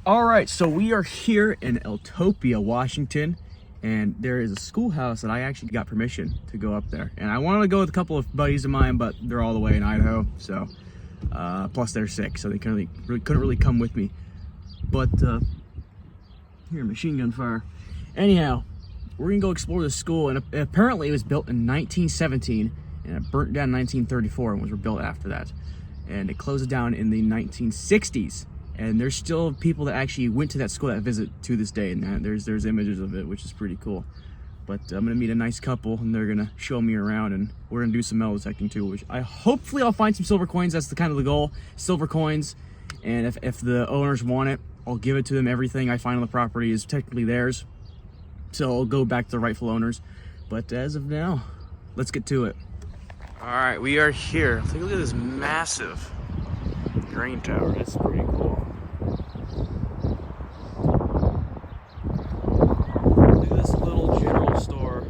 All right, so we are here in Eltopia, Washington, and there is a schoolhouse that I actually got permission to go up there. And I wanted to go with a couple of buddies of mine, but they're all the way in Idaho, so plus they're sick, so they couldn't really come with me. But here, machine gun fire. Anyhow, we're gonna go explore the school, and apparently it was built in 1917, and it burnt down in 1934 and was rebuilt after that. And it closed down in the 1960s. And there's still people that actually went to that school that visit to this day, and there's images of it, which is pretty cool. But I'm gonna meet a nice couple, and they're gonna show me around, and we're gonna do some metal detecting too. Which hopefully I'll find some silver coins. That's the kind of the goal, silver coins. And if the owners want it, I'll give it to them. Everything I find on the property is technically theirs, so I'll go back to the rightful owners. But as of now, let's get to it. All right, we are here. Take a look at this massive grain tower. That's pretty cool. Look at this little general store.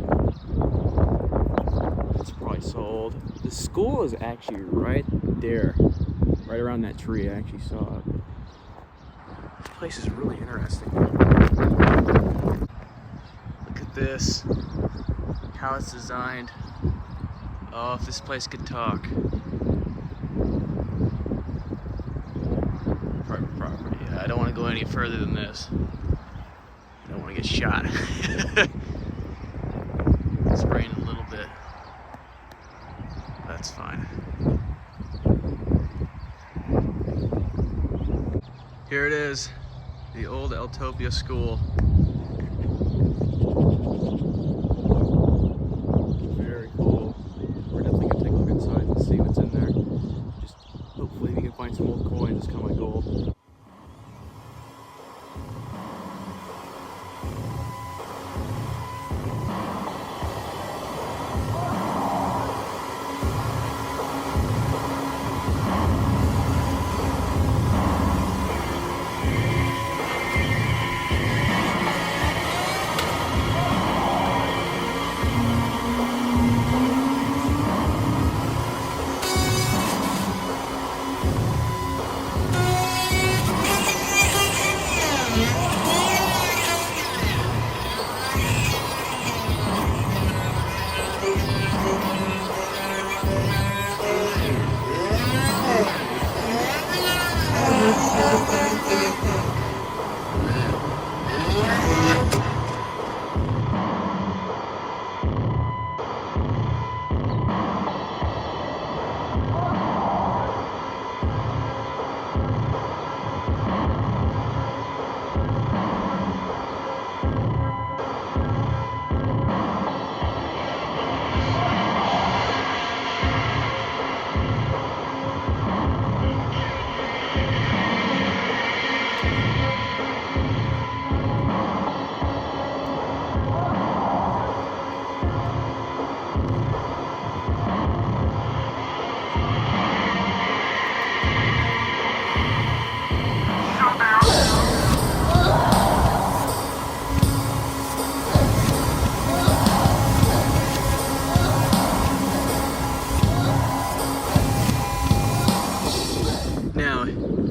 It's probably sold. The school is actually right there, right around that tree. I actually saw it. This place is really interesting. Look at this, how it's designed. Oh, if this place could talk. Private property. I don't want to go any further than this. I don't want to get shot. It's raining a little bit. That's fine. Here it is, the old Eltopia school. Very cool. We're definitely gonna take a look inside and see what's in there. Just hopefully we can find some old coins. That's kind of my goal.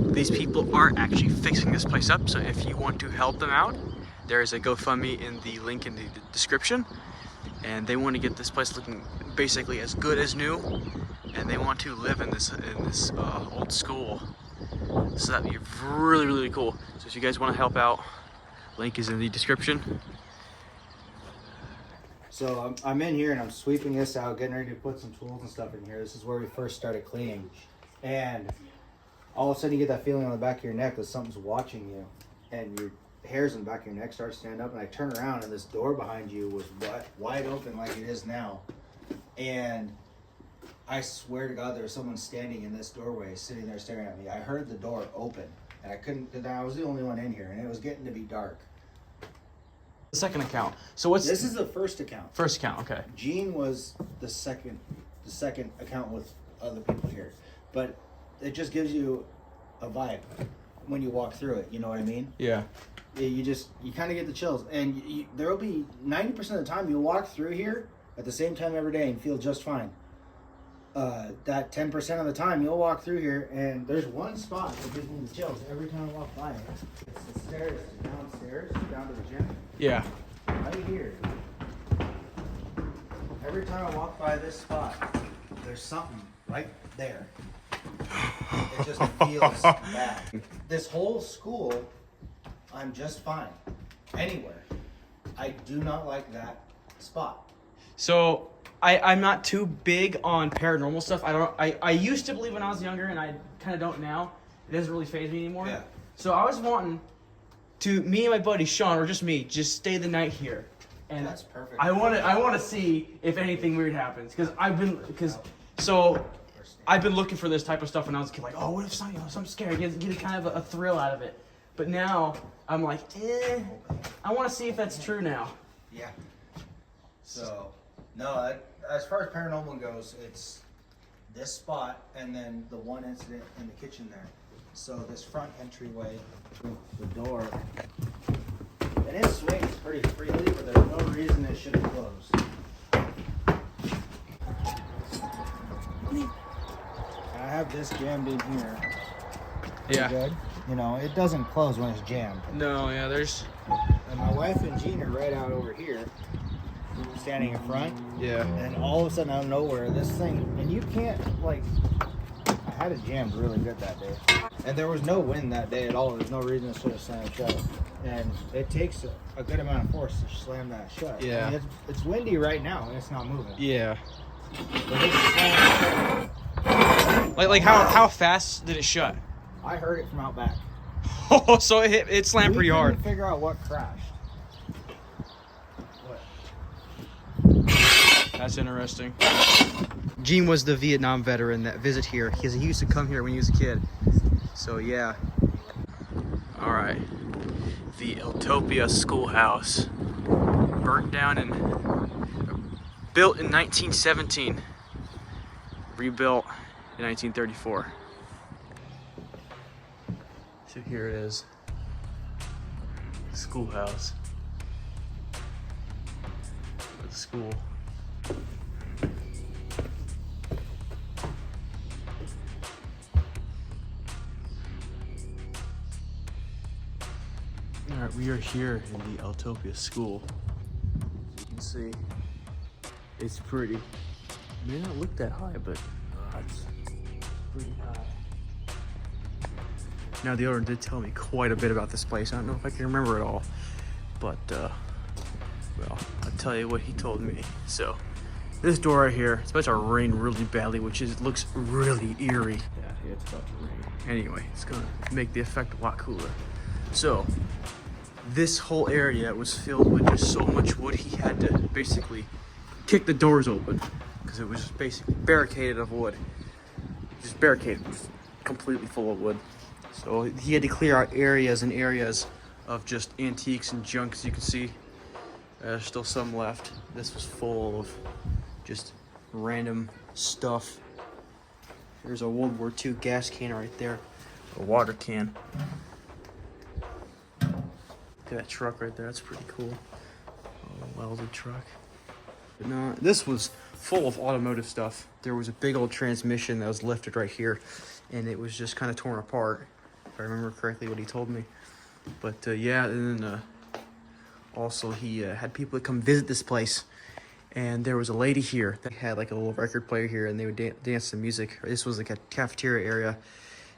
These people are actually fixing this place up, so if you want to help them out, there is a GoFundMe in the link in the description, and they want to get this place looking basically as good as new, and they want to live in this old school, so that'd be really cool. So if you guys want to help out, link is in the description. So I'm in here and I'm sweeping this out, getting ready to put some tools and stuff in here. This is where we first started cleaning, and all of a sudden you get that feeling on the back of your neck that something's watching you, and your hairs on the back of your neck start to stand up, and I turn around and this door behind you was wide open like it is now, and I swear to God there was someone standing in this doorway sitting there staring at me. I heard the door open and I was the only one in here, and it was getting to be dark. The second account. So what's This is the first account. First account, okay. Gene was the second account with other people here, but it just gives you a vibe when you walk through it. You know what I mean? Yeah. You kind of get the chills, and there will be 90% of the time you'll walk through here at the same time every day and feel just fine. that 10% of the time you'll walk through here and there's one spot that gives me the chills every time I walk by it. It's the stairs downstairs, down to the gym. Yeah. Right here. Every time I walk by this spot, there's something right there. It just feels bad. This whole school, I'm just fine. Anywhere. I do not like that spot. So I'm not too big on paranormal stuff. I used to believe when I was younger, and I kind of don't now. It doesn't really faze me anymore. Yeah. So I was wanting to, me and my buddy Sean, or just me, just stay the night here. And that's perfect. I want to see if anything weird happens, because I've been looking for this type of stuff when I was a kid. Like, oh, what if something scary? Get kind of a thrill out of it. But now I'm like, I want to see if that's true now. Yeah. So, no, as far as paranormal goes, it's this spot and then the one incident in the kitchen there. So this front entryway, the door, and it swings pretty freely, but there's no reason it shouldn't close. I have this jammed in here. Yeah. Good. You know, it doesn't close when it's jammed. No, yeah, there's... And my wife and Jean are right out over here, standing in front. Yeah. And all of a sudden, out of nowhere, this thing, and you can't, like, I had it jammed really good that day. And there was no wind that day at all. There's no reason it should have slammed shut. And it takes a good amount of force to slam that shut. Yeah. I mean, it's windy right now, and it's not moving. Yeah. But it slammed shut. Like how fast did it shut? I heard it from out back. Oh, so it slammed pretty hard. We couldn't figure out what crashed. That's interesting. Gene was the Vietnam veteran that visit here. He used to come here when he was a kid. So yeah. All right. The Eltopia schoolhouse, burnt down and built in 1917, rebuilt in 1934. So here it is. Schoolhouse. The school. Alright, we are here in the Eltopia school. As you can see, it's pretty. It may not look that high, but it's pretty high. Now, the owner did tell me quite a bit about this place. I don't know if I can remember it all, but, well, I'll tell you what he told me. So, this door right here, it's about to rain really badly, which looks really eerie. Yeah, it's about to rain. Anyway, it's gonna make the effect a lot cooler. So, this whole area was filled with just so much wood, he had to basically kick the doors open because it was just basically barricaded of wood. Just barricaded, just completely full of wood. So he had to clear out areas and areas of just antiques and junk. As you can see, there's still some left. This was full of just random stuff. There's a World War II gas can right there, a water can. Look at that truck right there, that's pretty cool. A welded truck. But no, this was full of automotive stuff. There was a big old transmission that was lifted right here, and it was just kind of torn apart, if I remember correctly what he told me. But yeah, and then also he had people that come visit this place, and there was a lady here that had like a little record player here, and they would dance to music. This was like a cafeteria area,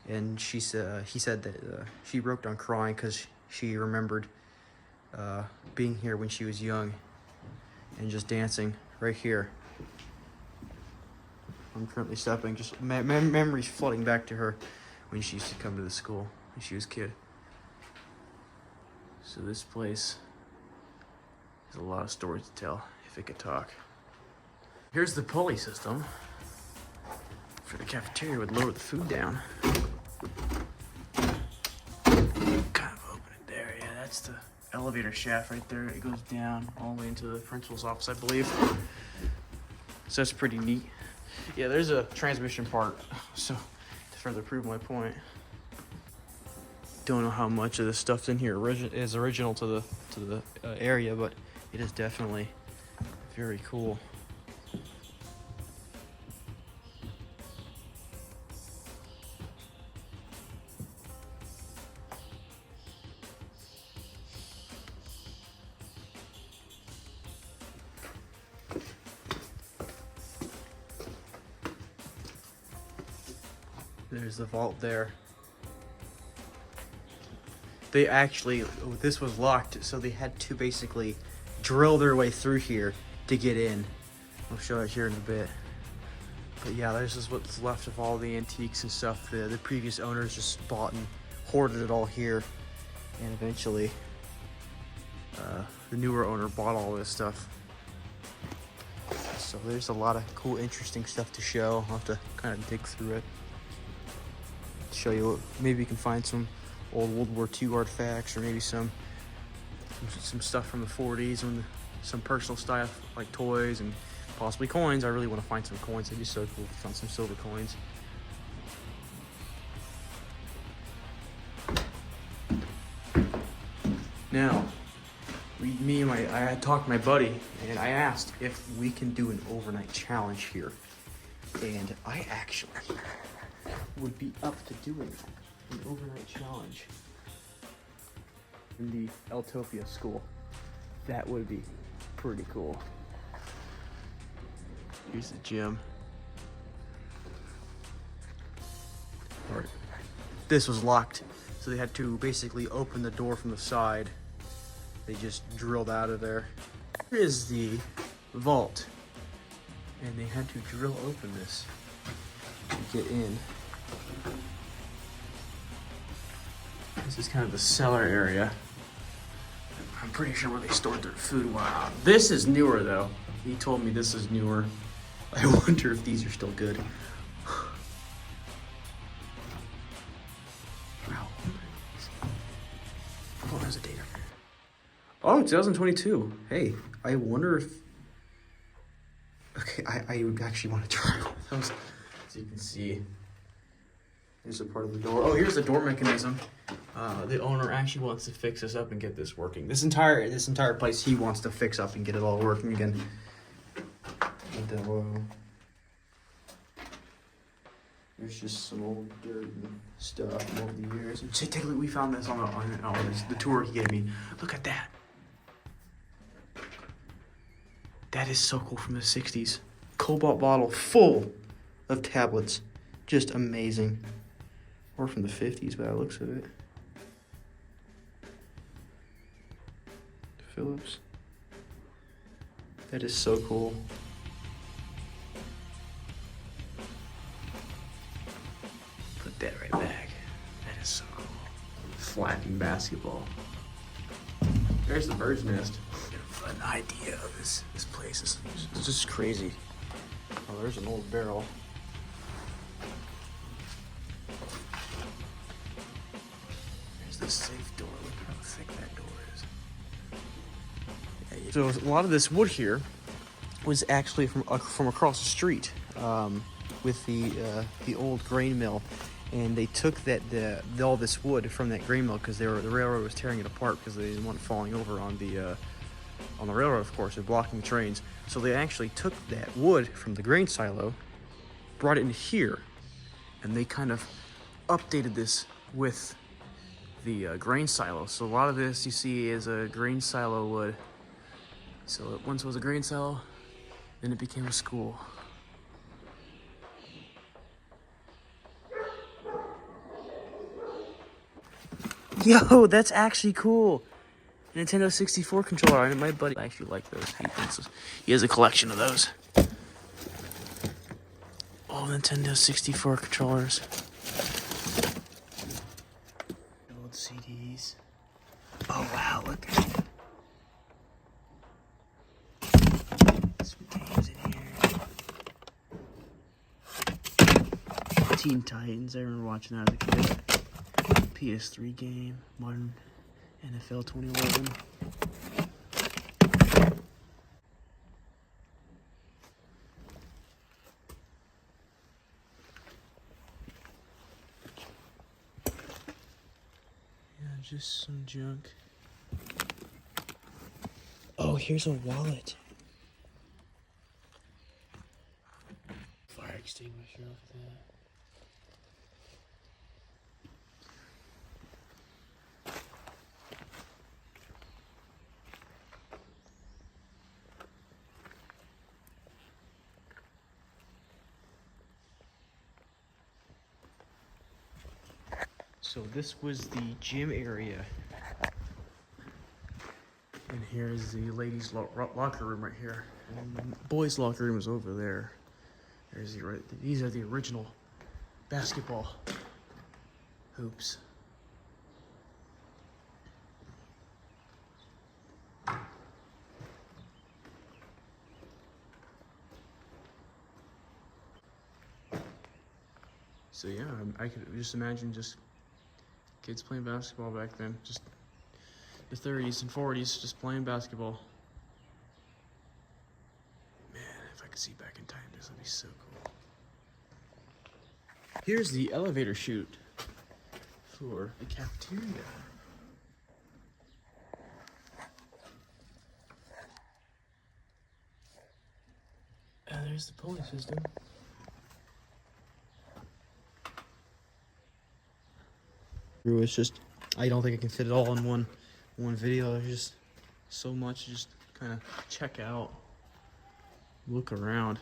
and he said that she broke down crying because she remembered being here when she was young and just dancing right here. I'm currently stepping, just memories flooding back to her when she used to come to the school when she was a kid. So this place has a lot of stories to tell if it could talk. Here's the pulley system for the cafeteria, would lower the food down. Kind of open it there, yeah, that's the elevator shaft right there. It goes down all the way into the principal's office, I believe. So that's pretty neat. Yeah, there's a transmission part, so to further prove my point. Don't know how much of this stuff in here is original to the area, but it is definitely very cool. There's the vault there. They actually, this was locked, so they had to basically drill their way through here to get in. I'll show it here in a bit. But yeah, this is what's left of all the antiques and stuff. The previous owners just bought and hoarded it all here. And eventually, the newer owner bought all this stuff. So there's a lot of cool, interesting stuff to show. I'll have to kind of dig through it. Show you, maybe you can find some old World War II artifacts, or maybe some stuff from the 40s, and some personal stuff like toys and possibly coins. I really want to find some coins. It'd be so cool if I found some silver coins. Now, I had talked to my buddy, and I asked if we can do an overnight challenge here. And I actually would be up to doing an overnight challenge in the Eltopia school. That would be pretty cool. Here's the gym. All right. This was locked, so they had to basically open the door from the side. They just drilled out of there. Here is the vault, and they had to drill open this to get in. This is kind of the cellar area. I'm pretty sure where they stored their food. Wow, this is newer though. He told me this is newer. I wonder if these are still good. Wow. Oh, there's a date up here. Oh, 2022. Hey, I wonder if... Okay, I would actually want to try one of those. So you can see, here's a part of the door. Oh, here's the door mechanism. The owner actually wants to fix this up and get this working. This entire place he wants to fix up and get it all working again. There's just some old dirt and stuff from over the years. And take a look, we found this on the tour he gave me. Look at that. That is so cool, from the 60s. Cobalt bottle full of tablets. Just amazing. Or from the 50s by the looks of it. Phillips. That is so cool. Put that right back. That is so cool. Flapping basketball. There's the bird's nest. An idea of this place. It's just crazy. Oh, there's an old barrel. There's the safe door. Look how thick that door is. So a lot of this wood here was actually from across the street with the old grain mill, and they took all this wood from that grain mill because the railroad was tearing it apart because they didn't want it falling over on the railroad, of course, they're blocking the trains. So they actually took that wood from the grain silo, brought it in here, and they kind of updated this with the grain silo. So a lot of this you see is a grain silo wood. So it once was a grain silo, then it became a school. Yo, that's actually cool. Nintendo 64 controller, and my buddy actually liked those. He has a collection of those. All Nintendo 64 controllers. Old CDs. Oh wow, look at that. Some games in here. Teen Titans, I remember watching that as a kid. PS3 game, modern NFL 2011. Yeah, just some junk. Oh, here's a wallet. Fire extinguisher over there. So this was the gym area. And here's the ladies' locker room right here. And the boys' locker room is over there. There's these are the original basketball hoops. So yeah, I could just imagine just kids playing basketball back then. Just the 30s and 40s, just playing basketball. Man, if I could see back in time, this would be so cool. Here's the elevator chute for the cafeteria. And there's the pulley system. It's just, I don't think I can fit it all in one video. There's just so much to just kind of check out, look around.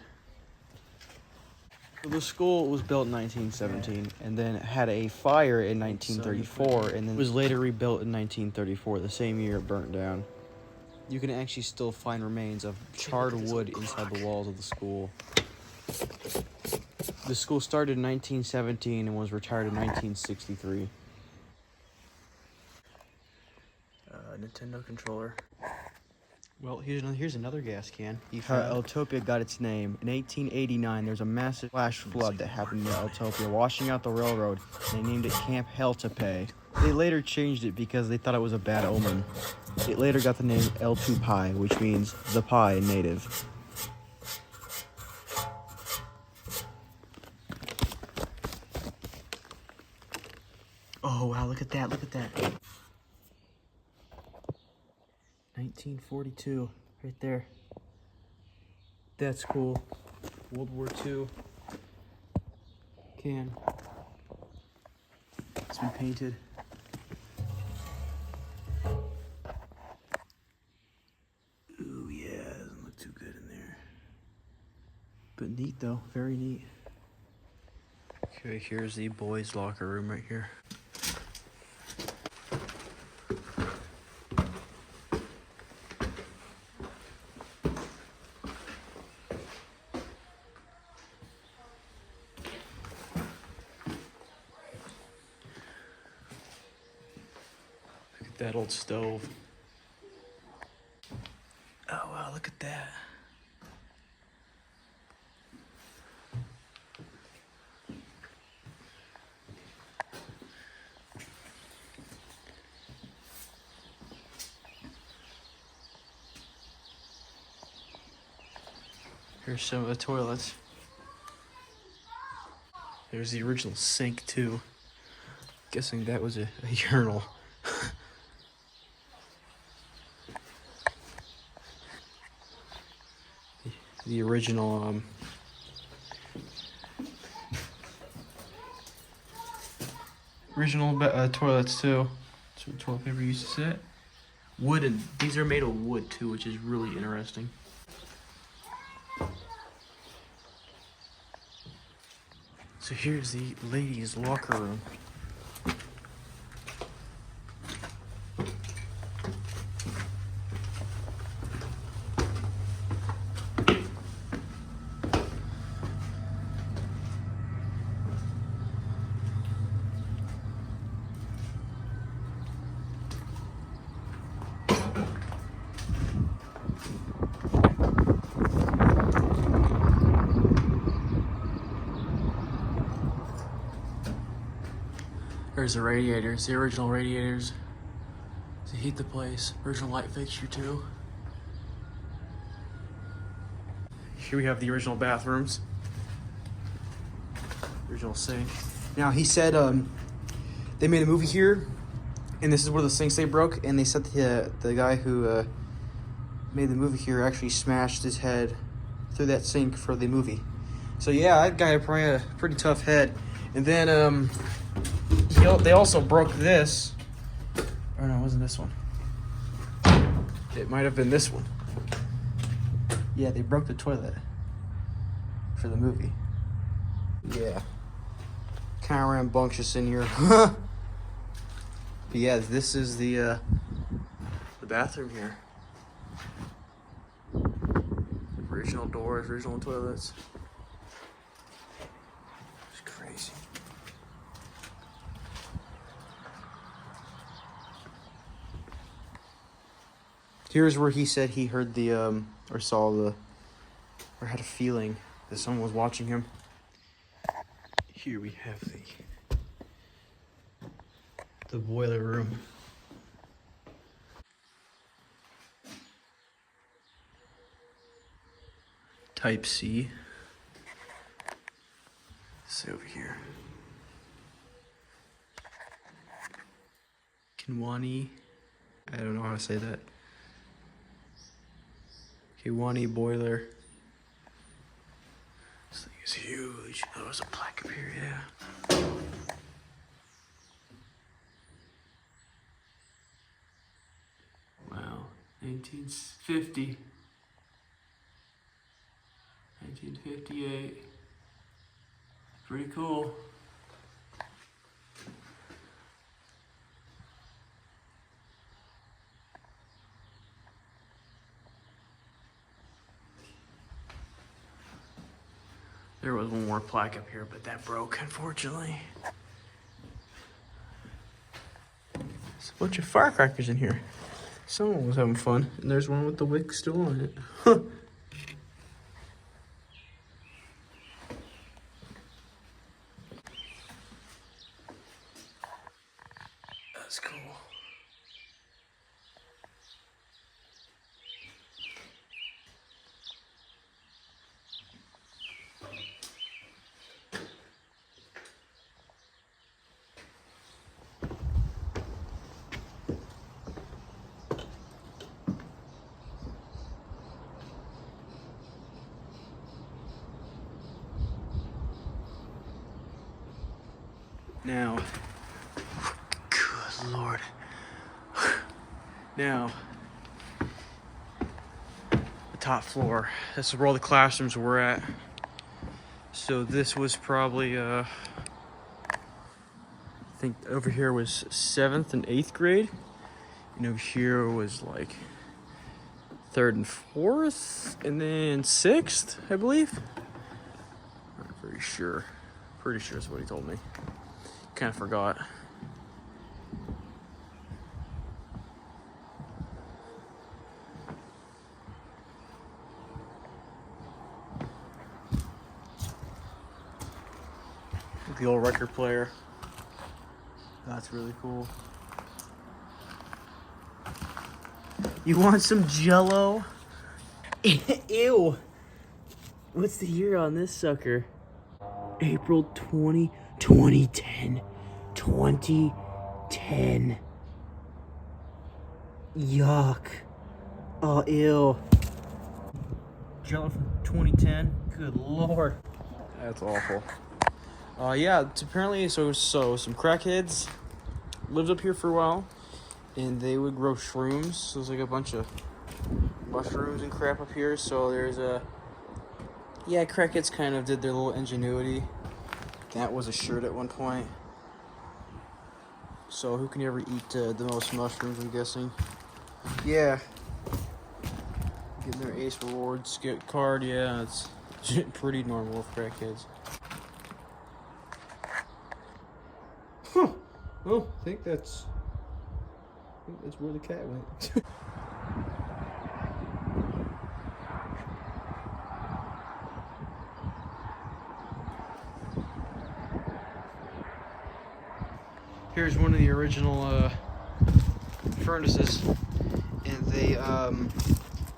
The school was built in 1917 and then had a fire in 1934 and then was later rebuilt in 1934, the same year it burnt down. You can actually still find remains of charred wood inside the walls of the school. The school started in 1917 and was retired in 1963. Nintendo controller. Well, here's another gas can. Eltopia got its name. In 1889, there's a massive flash flood that happened near Eltopia, washing out the railroad. They named it Camp Heltepe. They later changed it because they thought it was a bad omen. It later got the name eltopia, which means the pie in native. Oh wow, look at that, look at that. 1942, right there. That's cool. World War II can. It's been painted. Ooh, yeah, doesn't look too good in there. But neat though, very neat. Okay, here's the boys' locker room right here. That old stove. Oh wow, look at that. Here's some of the toilets. There's the original sink too. Guessing that was a urinal. The original toilets too. That's where toilet paper used to sit. Wooden. These are made of wood too, which is really interesting. So here's the ladies' locker room. There's the radiators, the original radiators to heat the place. Original light fixture too. Here we have the original bathrooms. Original sink. Now he said they made a movie here, and this is where the sinks they broke, and they said the guy who made the movie here actually smashed his head through that sink for the movie. So yeah, that guy probably had a pretty tough head. And then they also broke this. Oh no, it wasn't this one. It might have been this one. Yeah, they broke the toilet for the movie. Yeah. Kind of rambunctious in here. But yeah, this is the bathroom here. Original doors, original toilets. It's crazy. Here's where he said he heard the or saw the, or had a feeling that someone was watching him. Here we have the boiler room. Type C. See over here. Kinwani. I don't know how to say that. Kinwani boiler. This thing is huge. Oh, there's a plaque up here, yeah. Wow. 1950. 1958. Pretty cool. There was one more plaque up here, but that broke, unfortunately. There's a bunch of firecrackers in here. Someone was having fun, and there's one with the wick still on it. Huh. That's cool. Now, good Lord. Now, the top floor. This is where all the classrooms were at. So this was probably, I think over here was 7th and 8th grade. And over here was like 3rd and 4th, and then 6th, I believe. Not very sure. Pretty sure is what he told me. Kind of forgot. The old record player. That's really cool. You want some Jello? Ew. What's the year on this sucker? April 2010. 2010. Yuck. Oh, ew. Jello from 2010. Good Lord. That's awful. Yeah, it's apparently, so some crackheads lived up here for a while, and they would grow shrooms. So there's like a bunch of mushrooms and crap up here. So there's yeah, crackheads kind of did their little ingenuity. That was a shirt at one point. So who can ever eat the most mushrooms, I'm guessing? Yeah. Getting their Ace Rewards card, yeah, it's pretty normal with crackheads. Huh. Well, I think that's where the cat went. Here's one of the original furnaces, and they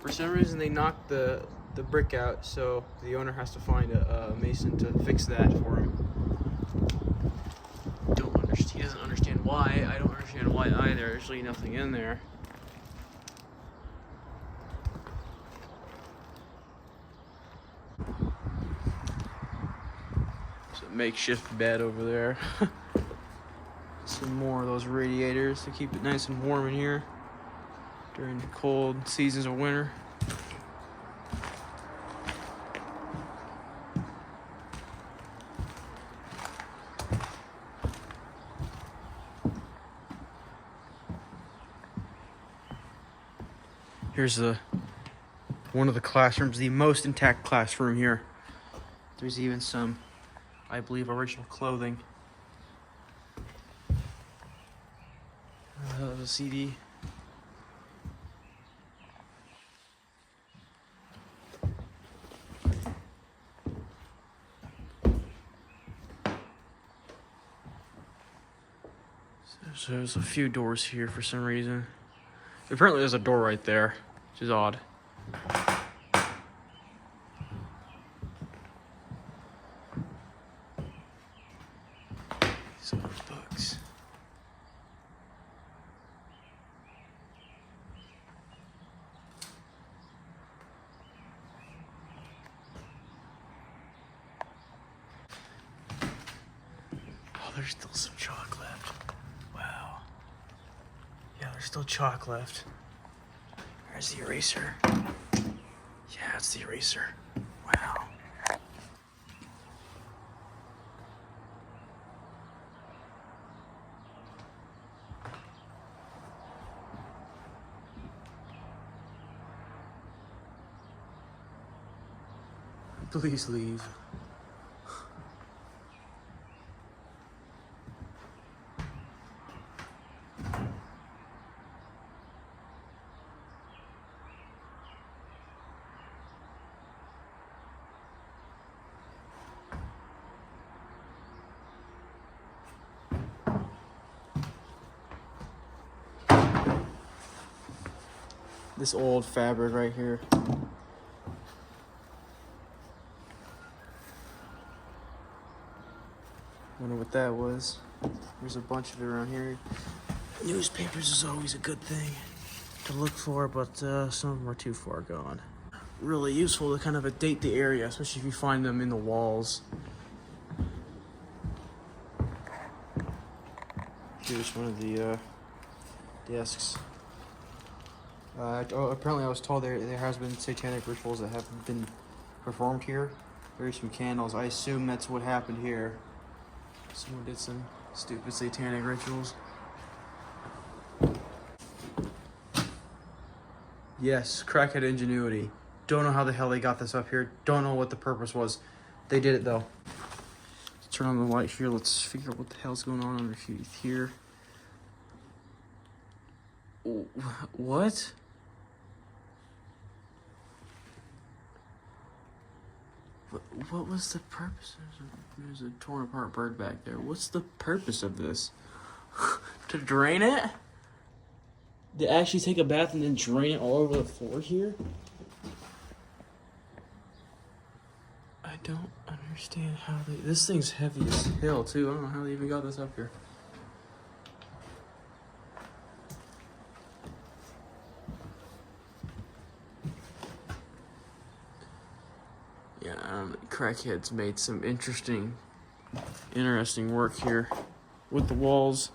for some reason they knocked the brick out, so the owner has to find a mason to fix that for him. He doesn't understand why. I don't understand why either. There's really nothing in there. There's a makeshift bed over there. Some more of those radiators to keep it nice and warm in here during the cold seasons of winter. Here's one of the classrooms, the most intact classroom here. There's even some, I believe, original clothing. The CD. So there's a few doors here for some reason. Apparently there's a door right there, which is odd. Some more books. Oh, there's still some chalk left. Wow. Yeah, there's still chalk left. There's the eraser. Yeah, it's the eraser. Wow. Please leave. This old fabric right here. Wonder what that was. There's a bunch of it around here. Newspapers is always a good thing to look for, but some of them are too far gone. Really useful to kind of date the area, especially if you find them in the walls. Here's one of the desks. Apparently I was told there has been satanic rituals that have been performed here. There's some candles. I assume that's what happened here. Someone did some stupid satanic rituals. Yes, crackhead ingenuity. Don't know how the hell they got this up here. Don't know what the purpose was. They did it though. Let's turn on the light here. Let's figure out what the hell's going on underneath here. What? What was the purpose? There's a torn apart bird back there. What's the purpose of this? To drain it? To actually take a bath and then drain it all over the floor here? I don't understand how they... This thing's heavy as hell too. I don't know how they even got this up here. Yeah, crackheads made some interesting work here with the walls.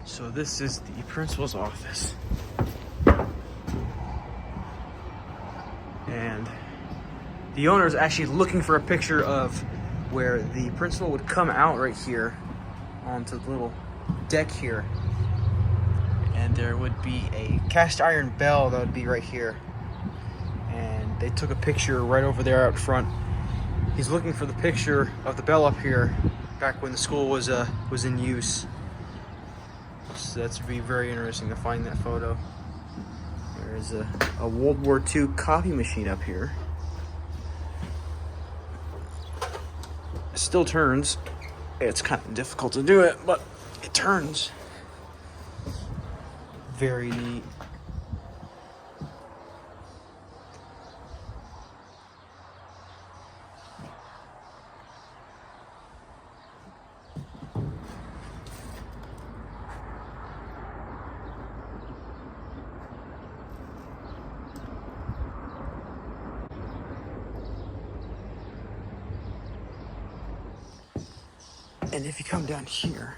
So this is the principal's office. And the owner is actually looking for a picture of where the principal would come out right here onto the little deck here. And there would be a cast iron bell that would be right here. And they took a picture right over there out front. He's looking for the picture of the bell up here back when the school was in use. So that's be very interesting to find that photo. There's a World War II copy machine up here. It still turns. It's kind of difficult to do it, but it turns. Very neat. And if you come down here,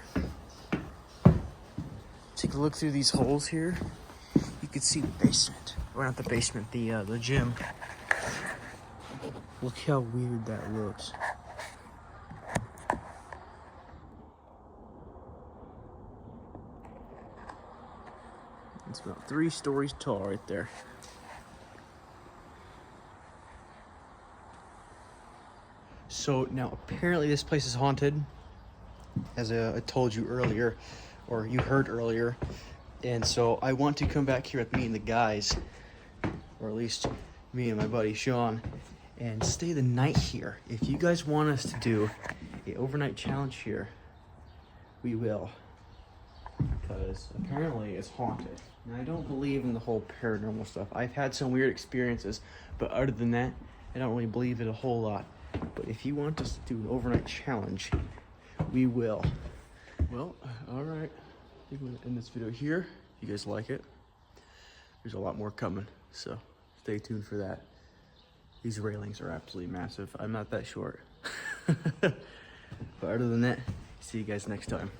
take a look through these holes here, you can see the basement. Or not the basement, the gym. Look how weird that looks. It's about 3 stories tall right there. So now apparently this place is haunted, as I told you earlier, or you heard earlier. And so I want to come back here with me and the guys, or at least me and my buddy Sean, and stay the night here. If you guys want us to do an overnight challenge here, we will. Because apparently it's haunted. And I don't believe in the whole paranormal stuff. I've had some weird experiences, but other than that, I don't really believe it a whole lot. But if you want us to do an overnight challenge, we will. Well, all right. I think we're gonna end this video here. If you guys like it, there's a lot more coming, so stay tuned for that. These railings are absolutely massive. I'm not that short. But other than that, see you guys next time.